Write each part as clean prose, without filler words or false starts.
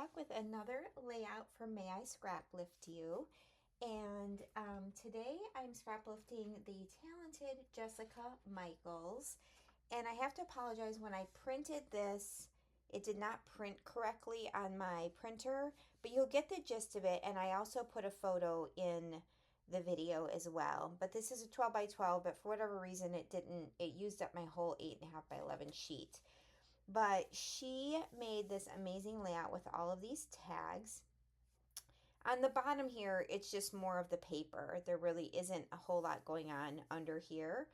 back with another layout from May I Scraplift You. And today I'm scraplifting the talented Jessica Michaels. And I have to apologize, when I printed this, it did not print correctly on my printer, but you'll get the gist of it. And I also put a photo in the video as well. But this is a 12 by 12, but for whatever reason it used up my whole 8.5 by 11 sheet. But she made this amazing layout with all of these tags. On the bottom here, it's just more of the paper. There really isn't a whole lot going on under here.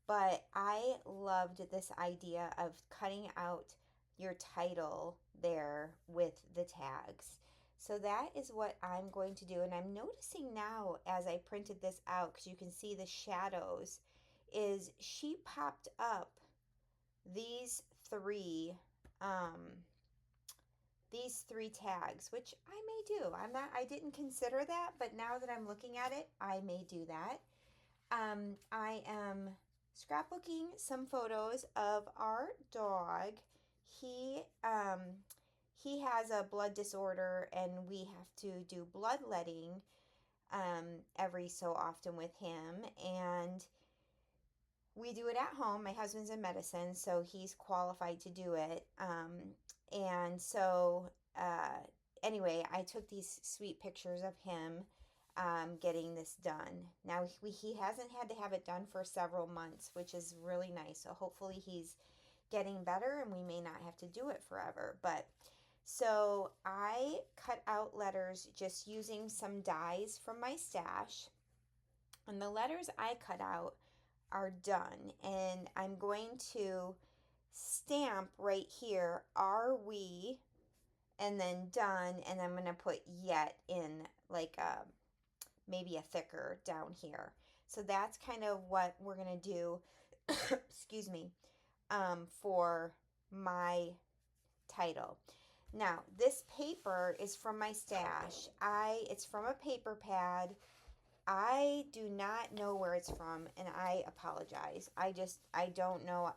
But I loved this idea of cutting out your title there with the tags. So that is what I'm going to do. And I'm noticing now as I printed this out, because you can see the shadows, is she popped up these three um, these three tags, which I may do. I didn't consider that, but now that I'm looking at it, I may do that. I am scrapbooking some photos of our dog. He has a blood disorder, and we have to do bloodletting every so often with him, and we do it at home. My husband's in medicine, so he's qualified to do it. And so, anyway, I took these sweet pictures of him getting this done. Now, he hasn't had to have it done for several months, which is really nice. So hopefully he's getting better and we may not have to do it forever. But so I cut out letters just using some dies from my stash. And the letters I cut out are done, and I'm going to stamp right here, are we, and then done, and I'm going to put yet in like maybe a thicker down here. So that's kind of what we're going to do excuse me, for my title. Now, this paper is from my stash. It's from a paper pad. I do not know where it's from, and I apologize. I don't know.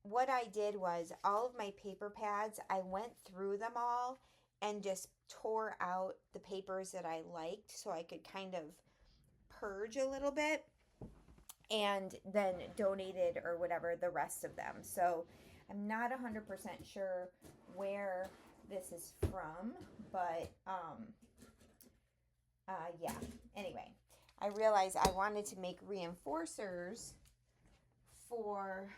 What I did was, all of my paper pads, I went through them all and just tore out the papers that I liked so I could kind of purge a little bit, and then donated or whatever the rest of them. So I'm not 100% sure where this is from, but yeah. Anyway, I realized I wanted to make reinforcers for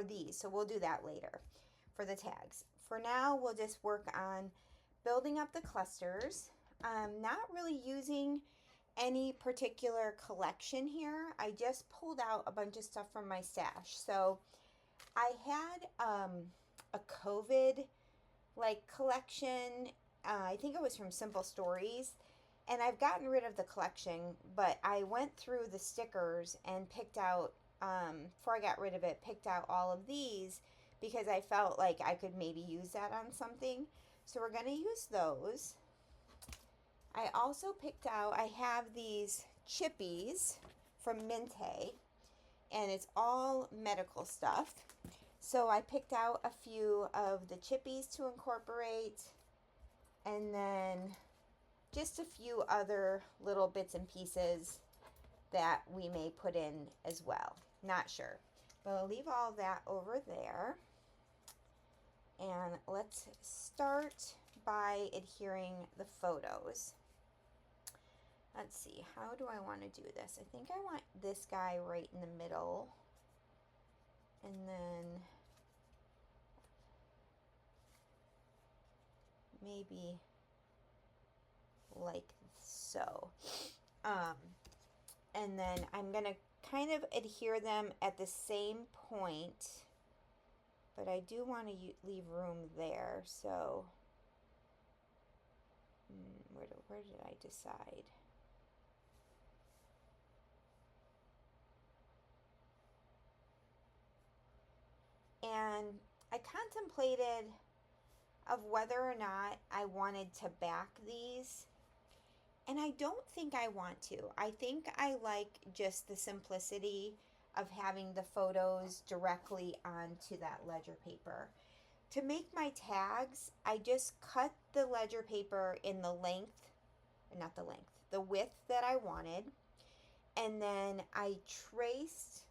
these, so we'll do that later for the tags. For now, we'll just work on building up the clusters. Not really using any particular collection here. I just pulled out a bunch of stuff from my stash. So I had a COVID like collection. I think it was from Simple Stories, and I've gotten rid of the collection, but I went through the stickers and picked out, before I got rid of it, picked out all of these because I felt like I could maybe use that on something. So we're going to use those. I also picked out, I have these chippies from Minte, and it's all medical stuff. So I picked out a few of the chippies to incorporate, and then just a few other little bits and pieces that we may put in as well. Not sure. But I'll leave all that over there. And let's start by adhering the photos. Let's see, how do I want to do this? I think I want this guy right in the middle. And then maybe like so. And then I'm going to kind of adhere them at the same point, but I do want to leave room there. So where did I decide? And I contemplated of whether or not I wanted to back these, and I don't think I want to. I think I like just the simplicity of having the photos directly onto that ledger paper. To make my tags, I just cut the ledger paper in the length, not the length, the width that I wanted. And then I traced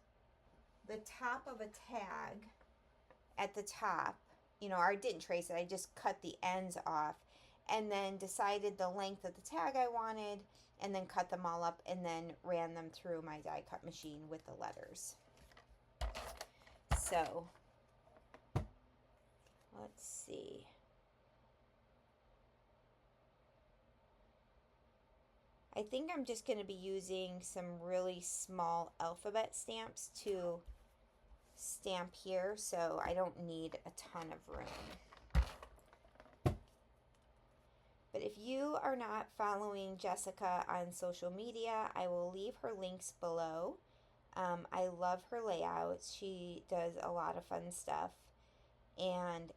the top of a tag at the top, or I didn't trace it, I just cut the ends off, and then decided the length of the tag I wanted, and then cut them all up, and then ran them through my die cut machine with the letters. So let's see. I think I'm just going to be using some really small alphabet stamps to stamp here, so I don't need a ton of room. But if you are not following Jessica on social media, I will leave her links below. I love her layouts. She does a lot of fun stuff. And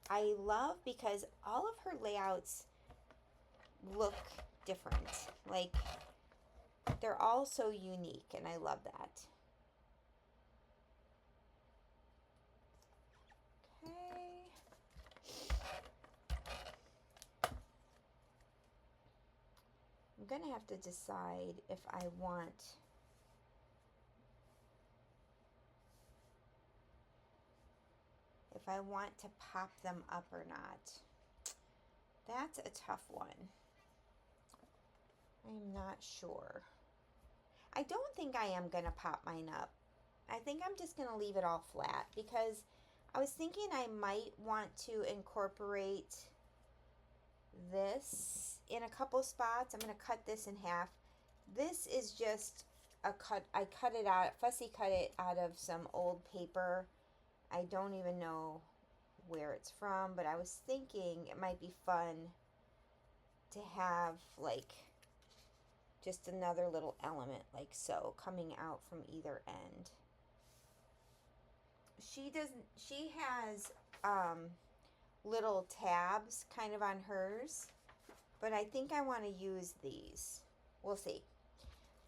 I love because all of her layouts look different. Like, they're all so unique, and I love that. I'm going to have to decide if I want to pop them up or not. That's a tough one. I'm not sure. I don't think I am going to pop mine up. I think I'm just going to leave it all flat because I was thinking I might want to incorporate this in a couple spots. I'm going to cut this in half. This is just a cut. I cut it out, fussy cut it out of some old paper. I don't even know where it's from, but I was thinking it might be fun to have like just another little element like so coming out from either end. She has little tabs kind of on hers, but I think I want to use these. We'll see.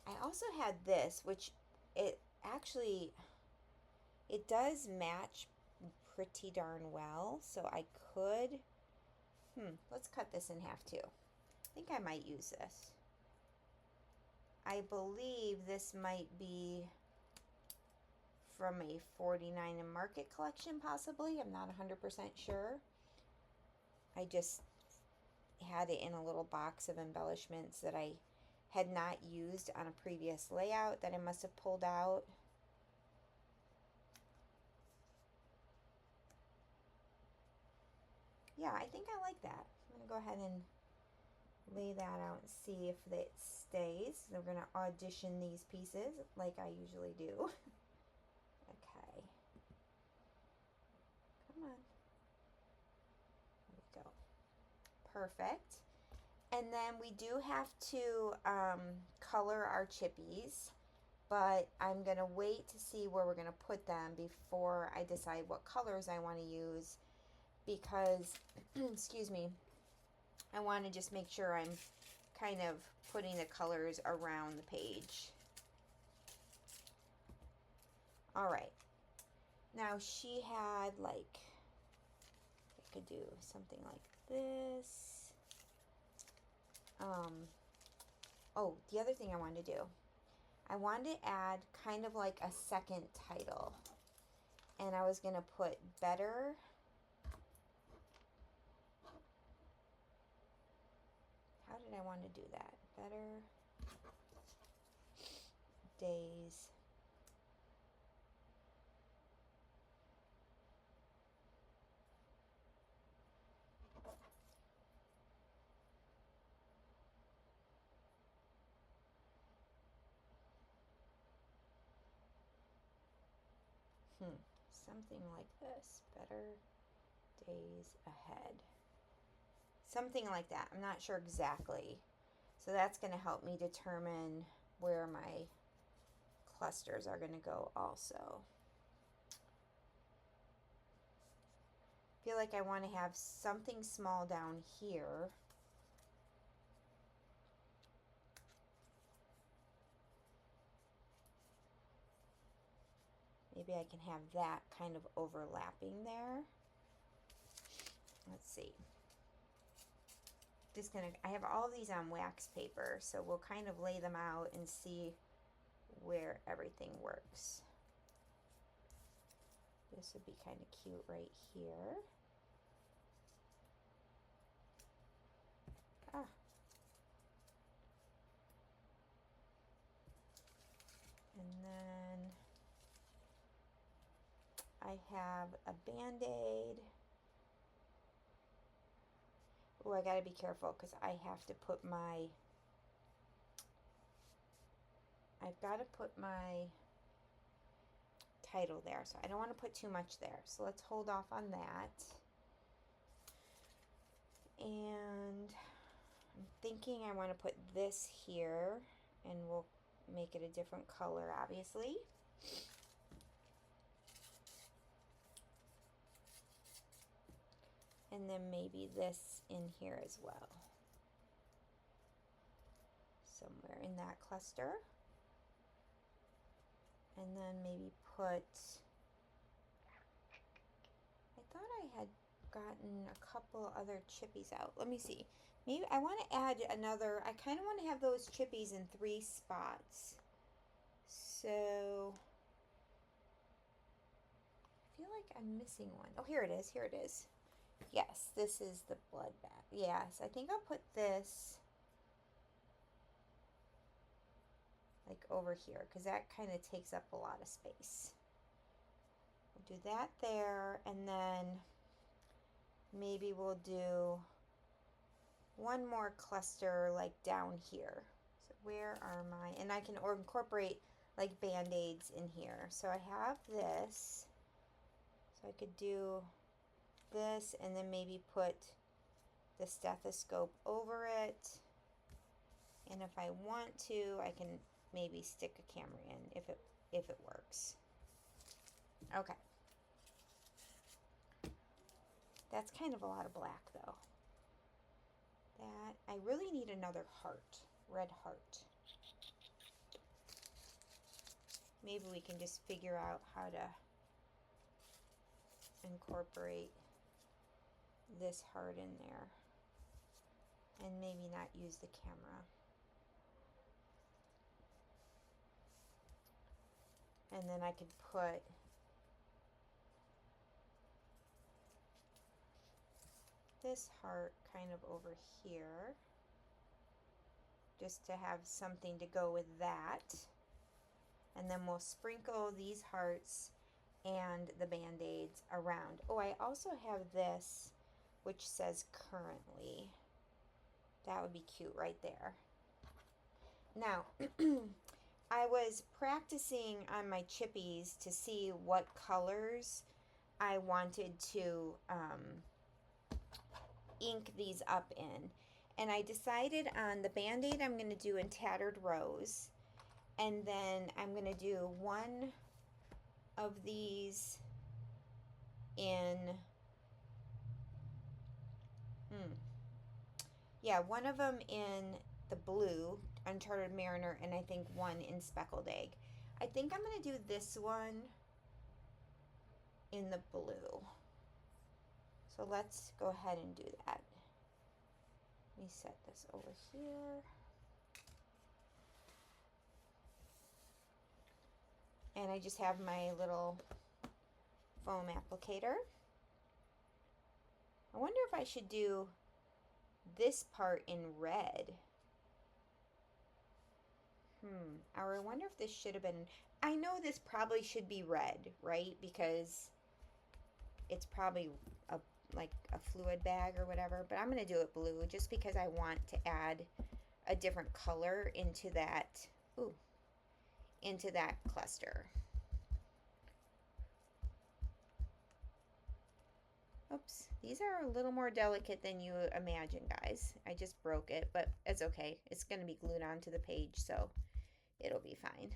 I also had this, which it does match pretty darn well, so I could, let's cut this in half too. I think I might use this. I believe this might be from a 49 and Market collection, possibly. I'm not 100% sure. I just had it in a little box of embellishments that I had not used on a previous layout that I must have pulled out. Yeah, I think I like that. I'm going to go ahead and lay that out and see if it stays. So we're going to audition these pieces like I usually do. Okay. Come on. There we go. Perfect. And then we do have to color our chippies, but I'm going to wait to see where we're going to put them before I decide what colors I want to use because, excuse me, I want to just make sure I'm kind of putting the colors around the page. All right. Now she had like, I could do something like this. Oh, the other thing I wanted to do, I wanted to add kind of like a second title. And I was going to put better. How did I want to do that? Better days. Something like this. Better days ahead. Something like that. I'm not sure exactly. So that's going to help me determine where my clusters are going to go also. I feel like I want to have something small down here. Maybe I can have that kind of overlapping there. let's see. Just gonna, I have all of these on wax paper, so we'll kind of lay them out and see where everything works. This would be kind of cute right here. Ah. And then I have a Band-Aid. Oh, I gotta be careful because I have to put my, I've got to put my title there, so I don't want to put too much there. So let's hold off on that. And I'm thinking I want to put this here, and we'll make it a different color, obviously. And then maybe this in here as well. Somewhere in that cluster. And then maybe put, I thought I had gotten a couple other chippies out. Let me see. Maybe I want to add another, I kind of want to have those chippies in 3 spots. So I feel like I'm missing one. Oh, here it is. Here it is. Yes, this is the blood bag. Yes, I think I'll put this like over here because that kind of takes up a lot of space. We'll do that there, and then maybe we'll do one more cluster like down here. So where are my, and I can incorporate like Band-Aids in here. So I have this, so I could do this and then maybe put the stethoscope over it. And if I want to, I can maybe stick a camera in if it works. Okay. That's kind of a lot of black though. That, I really need another heart, red heart. Maybe we can just figure out how to incorporate this heart in there and maybe not use the camera. And then I could put this heart kind of over here just to have something to go with that. And then we'll sprinkle these hearts and the Band-Aids around. Oh, I also have this which says currently. That would be cute right there. Now, I was practicing on my chippies to see what colors I wanted to ink these up in. And I decided on the Band-Aid I'm going to do in Tattered Rose. And then I'm going to do one of these in, one of them in the blue, Uncharted Mariner, and I think one in Speckled Egg. I think I'm going to do this one in the blue. So let's go ahead and do that. Let me set this over here. And I just have my little foam applicator. I wonder if I should do this part in red. Or I wonder if this should have been, I know this probably should be red, right? Because it's probably like a fluid bag or whatever, but I'm going to do it blue just because I want to add a different color into that, into that cluster. Oops, these are a little more delicate than you imagine, guys. I just broke it, but it's okay. It's going to be glued onto the page, so it'll be fine.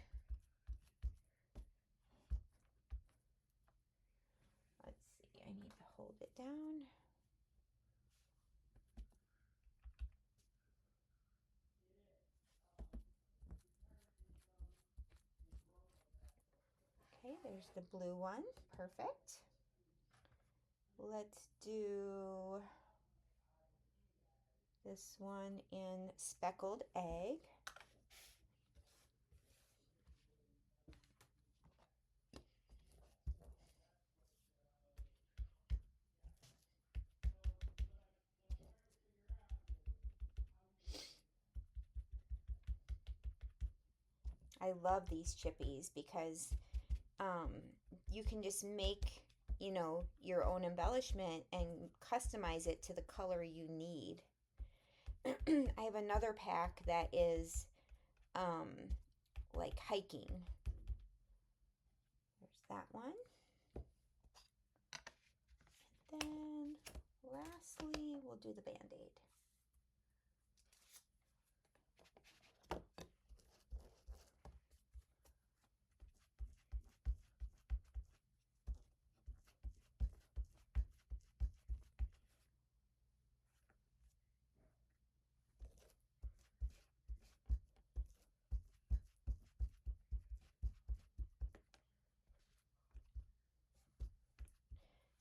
Let's see, I need to hold it down. Okay, there's the blue one. Perfect. let's do this one in speckled egg. I love these chippies because you can just make, your own embellishment and customize it to the color you need. I have another pack that is um, like hiking. There's that one. Then lastly, we'll do the Band-Aid.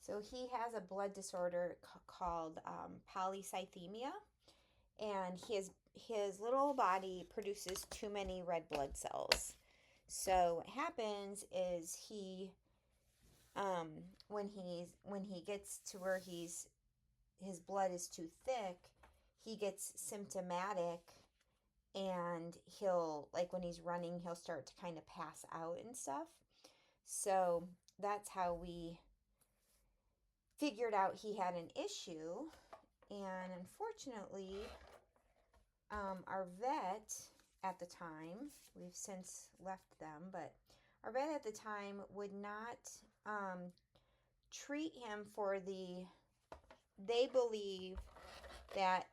So he has a blood disorder called polycythemia, and his little body produces too many red blood cells. So what happens is um, when he gets to where his blood is too thick, he gets symptomatic, and he'll, like, when he's running, he'll start to kind of pass out and stuff. So that's how we figured out he had an issue. And unfortunately, our vet at the time, we've since left them, but our vet at the time would not treat him for they believe that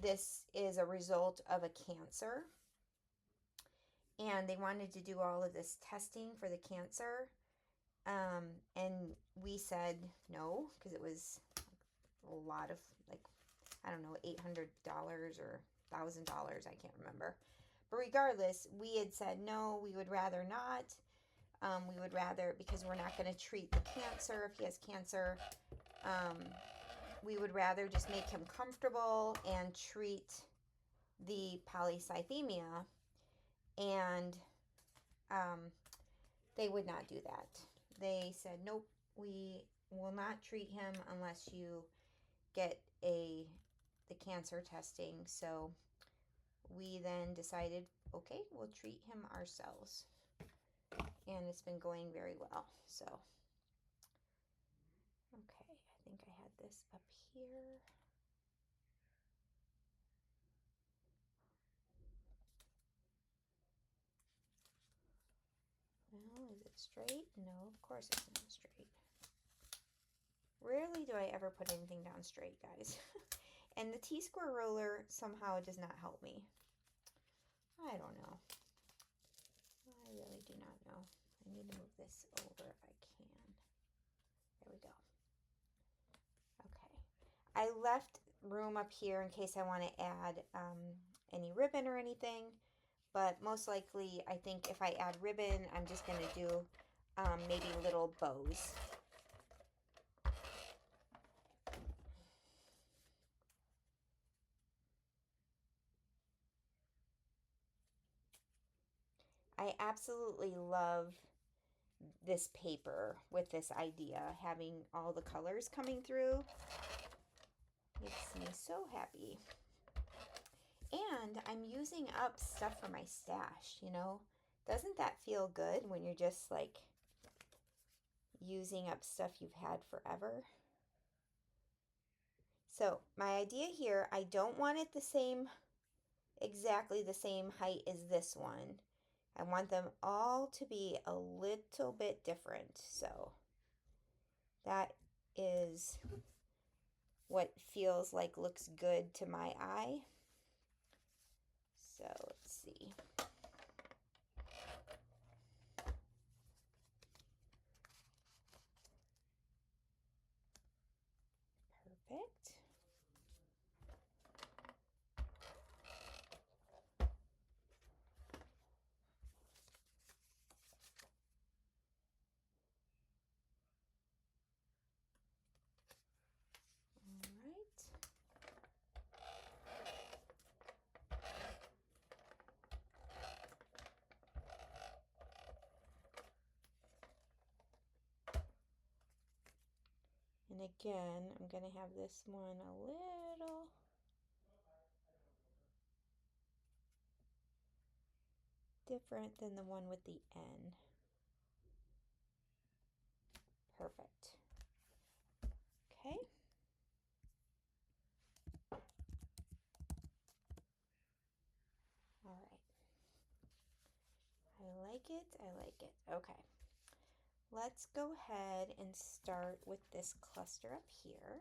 this is a result of a cancer, and they wanted to do all of this testing for the cancer, and we said no, because it was a lot of, like, I don't know, $800 or $1,000, I can't remember. But regardless, we had said no, we would rather not. We would rather, because we're not going to treat the cancer if he has cancer. We would rather just make him comfortable and treat the polycythemia. And they would not do that. They said, nope, we will not treat him unless you get the cancer testing. So we then decided, okay, we'll treat him ourselves. And it's been going very well. So, okay, I think I had this up here. Well, is it straight? No, of course it's not straight. Rarely do I ever put anything down straight, guys. And the T-square roller somehow does not help me. I don't know. I really do not know. I need to move this over if I can. There we go. Okay. I left room up here in case I want to add any ribbon or anything. But most likely, I think if I add ribbon, I'm just going to do maybe little bows. I absolutely love this paper with this idea, having all the colors coming through. Makes me so happy. And I'm using up stuff from my stash, Doesn't that feel good when you're just like using up stuff you've had forever? So my idea here, I don't want it exactly the same height as this one. I want them all to be a little bit different. So that is what feels like looks good to my eye. So let's see. Perfect. And again, I'm going to have this one a little different than the one with the N. Perfect. Okay. All right. I like it. I like it. Okay. Let's go ahead and start with this cluster up here.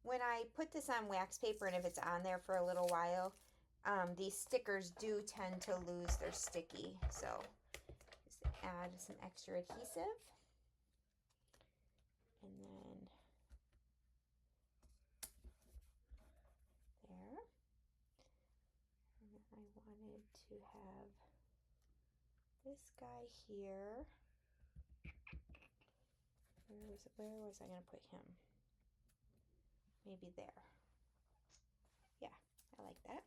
When I put this on wax paper and if it's on there for a little while, these stickers do tend to lose their sticky. So just add some extra adhesive. And then there. And I wanted to have this guy here. Where was I going to put him? Maybe there. Yeah, I like that.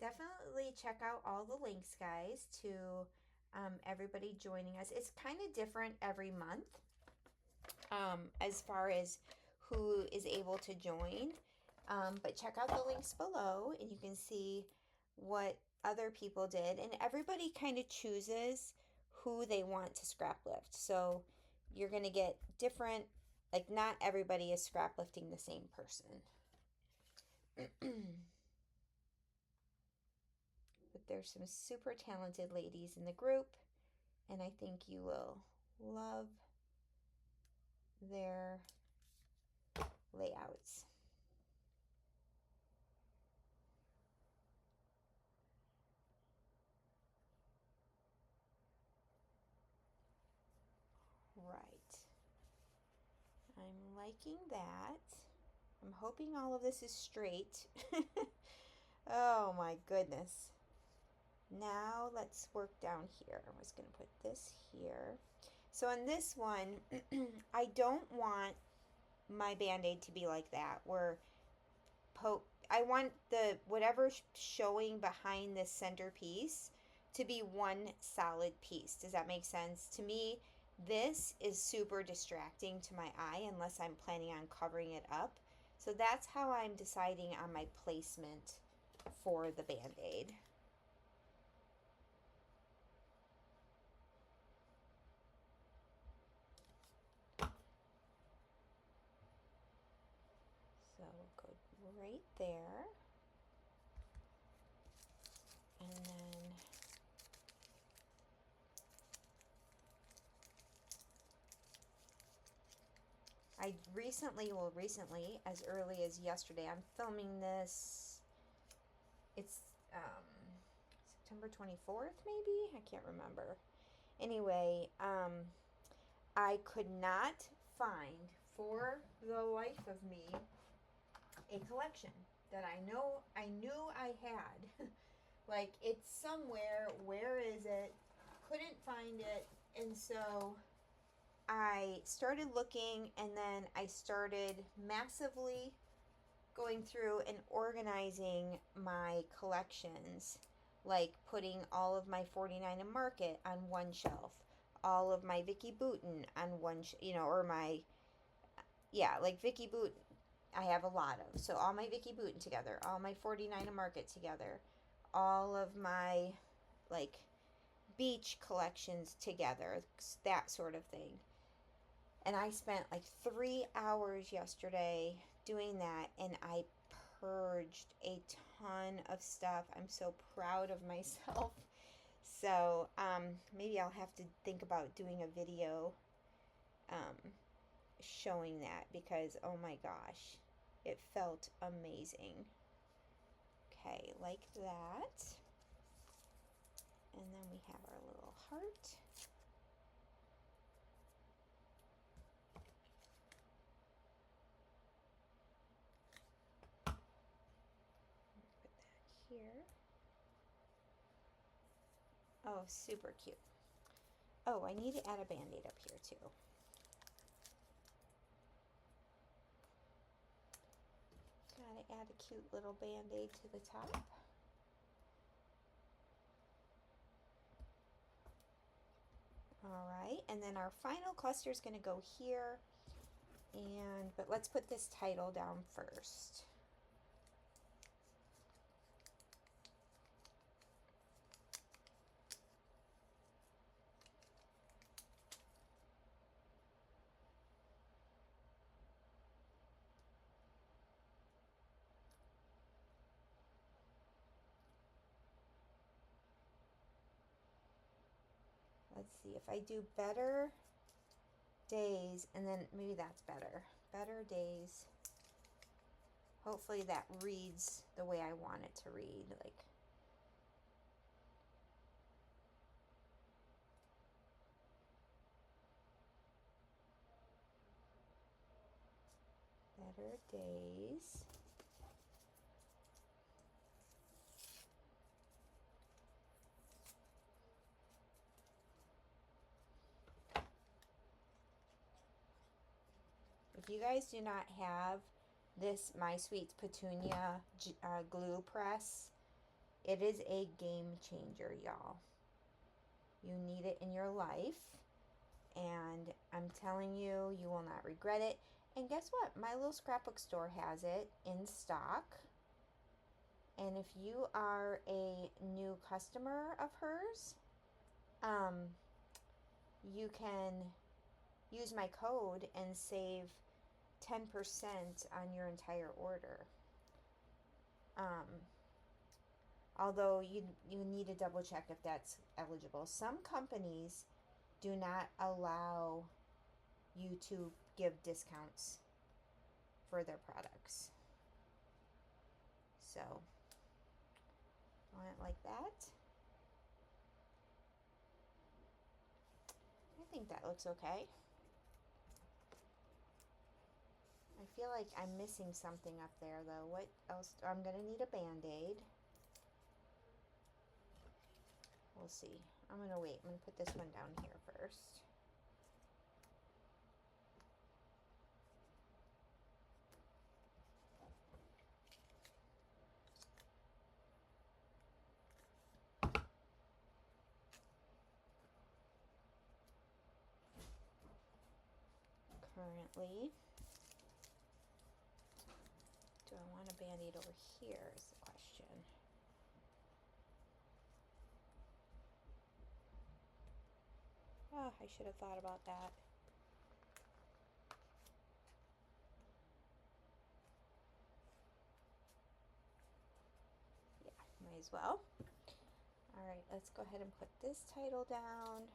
Definitely check out all the links, guys, to everybody joining us. It's kind of different every month as far as who is able to join. But check out the links below and you can see what other people did. And everybody kind of chooses who they want to scrap lift. So you're going to get different, like not everybody is scrap lifting the same person. But there's some super talented ladies in the group, and I think you will love their layouts. Right. I'm liking that. I'm hoping all of this is straight. Oh my goodness. Now let's work down here. I was going to put this here. So on this one, I don't want my Band-Aid to be like that, where I want the whatever's showing behind this centerpiece to be one solid piece. Does that make sense? To me, this is super distracting to my eye unless I'm planning on covering it up. So that's how I'm deciding on my placement for the Band-Aid. So we'll go right there. And then I recently, as early as yesterday, I'm filming this, it's September 24th maybe? I can't remember. Anyway, I could not find, for the life of me, a collection that I knew I had. Like, it's somewhere, where is it? Couldn't find it, and so I started looking, and then I started massively going through and organizing my collections, like putting all of my 49 and Market on one shelf, all of my Vicky Bouton on one, or my, like Vicky Bouton, I have a lot of. So all my Vicky Bouton together, all my 49 and Market together, all of my, like, beach collections together, that sort of thing. And I spent like 3 hours yesterday doing that, and I purged a ton of stuff. I'm so proud of myself. So maybe I'll have to think about doing a video showing that, because oh my gosh, it felt amazing. Okay, like that. And then we have our little heart. Put that here. Oh, super cute. Oh, I need to add a Band-Aid up here too. Gotta add a cute little Band-Aid to the top. and then our final cluster is going to go here. But let's put this title down first. Let's see if I do better days, and then maybe that's better. Better days. Hopefully that reads the way I want it to read. Like, better days. If you guys do not have this My Sweet Petunia glue press, it is a game changer, y'all. You need it in your life, and I'm telling you, you will not regret it. And guess what? My little scrapbook store has it in stock. And if you are a new customer of hers, you can use my code and save 10% on your entire order. Although you need to double check if that's eligible. Some companies do not allow you to give discounts for their products. So, want it like that. I think that looks okay. I feel like I'm missing something up there though. What else? I'm gonna need a Band-Aid. We'll see. I'm gonna wait. I'm gonna put this one down here first. Currently, do I want a Band-Aid over here is the question. Oh, I should have thought about that. Yeah, might as well. All right, let's go ahead and put this title down.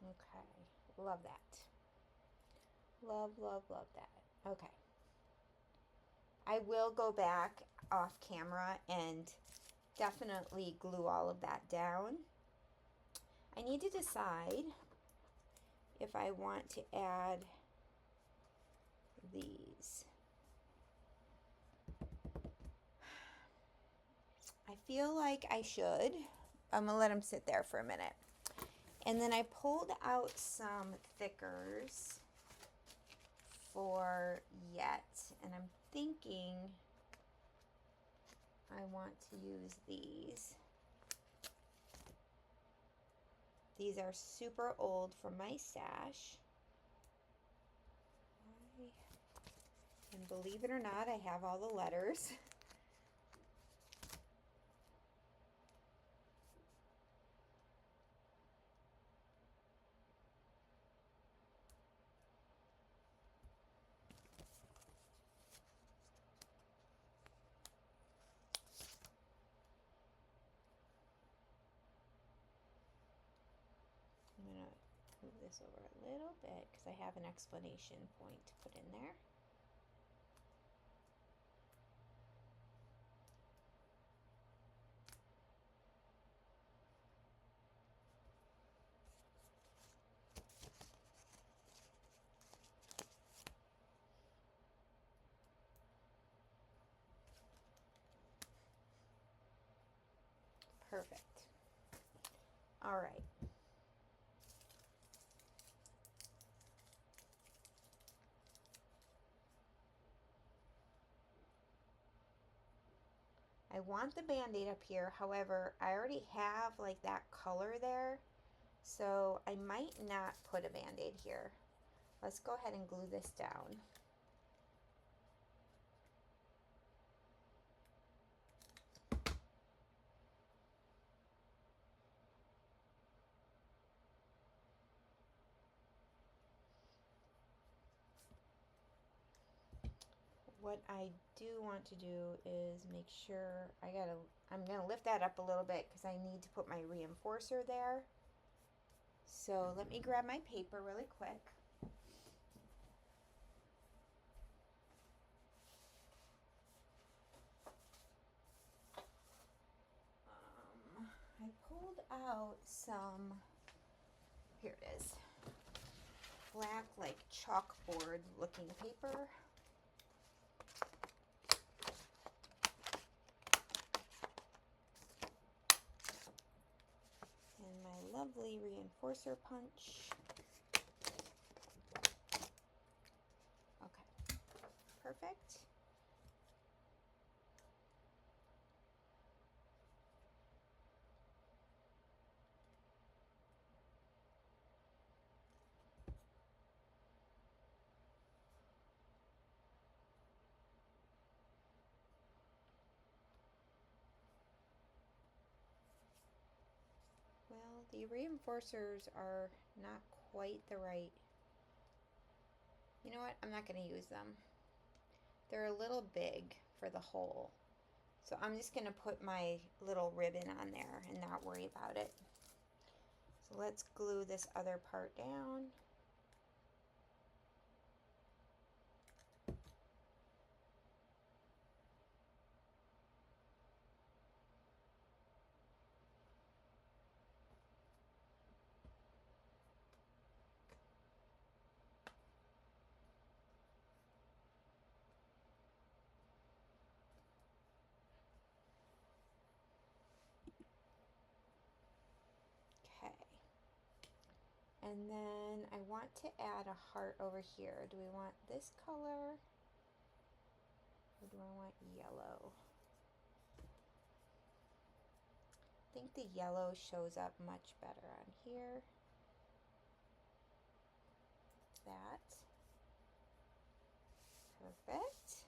Okay, love that. Love, love, love that. Okay. I will go back off camera and definitely glue all of that down. I need to decide if I want to add these. I feel like I should. I'm gonna let them sit there for a minute. And then I pulled out some thickers for Yet, and I'm thinking I want to use these. These are super old from my stash. And believe it or not, I have all the letters. I'm going to move this over a little bit because I have an explanation point to put in there. Perfect. All right. I want the Band-Aid up here. However, I already have like that color there. So I might not put a Band-Aid here. Let's go ahead and glue this down. What I do want to do is make sure I'm gonna lift that up a little bit because I need to put my reinforcer there. So let me grab my paper really quick. I pulled out some, here it is, black like chalkboard looking paper. And my lovely reinforcer punch. Okay, perfect. Well, the reinforcers are not quite the right. You know what? I'm not going to use them. They're a little big for the hole. So I'm just going to put my little ribbon on there and not worry about it. So let's glue this other part down. Okay. And then I want to add a heart over here. Do we want this color or do I want yellow? I think the yellow shows up much better on here. That. Perfect.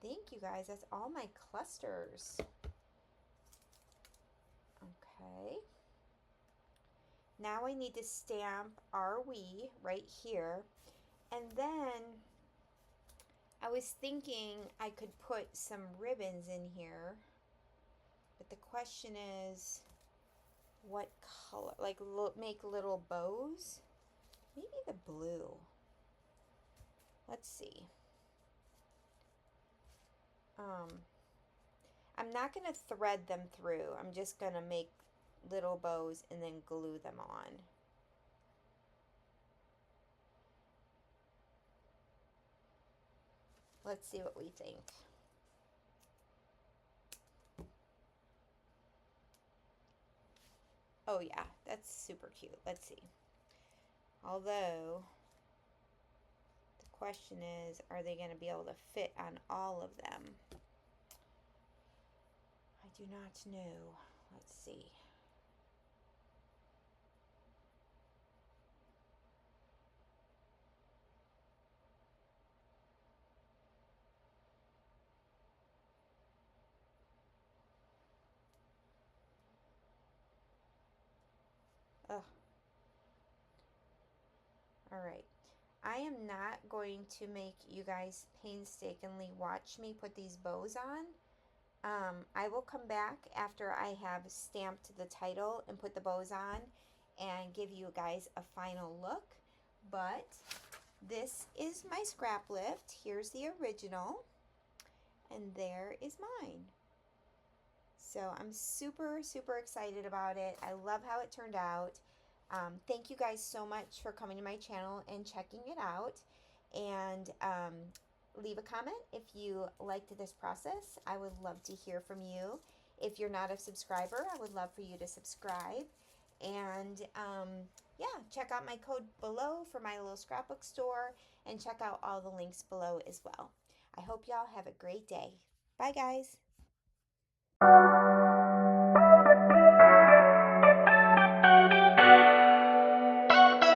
Thank you guys. That's all my clusters. Okay. Now I need to stamp "Are We" right here. And then I was thinking I could put some ribbons in here. But the question is, what color? Like make little bows? Maybe the blue. Let's see. I'm not going to thread them through. I'm just going to make little bows and then glue them on. Let's see what we think. Oh yeah, that's super cute. Let's see. Although, the question is, are they going to be able to fit on all of them? I do not know. Let's see. Ugh. All right. I am not going to make you guys painstakingly watch me put these bows on. I will come back after I have stamped the title and put the bows on and give you guys a final look. But this is my Scraplift. Here's the original. And there is mine. So I'm super, super excited about it. I love how it turned out. Thank you guys so much for coming to my channel and checking it out. And leave a comment if you liked this process. I would love to hear from you. If you're not a subscriber, I would love for you to subscribe. And yeah, check out my code below for my little scrapbook store, and check out all the links below as well. I hope y'all have a great day. Bye, guys.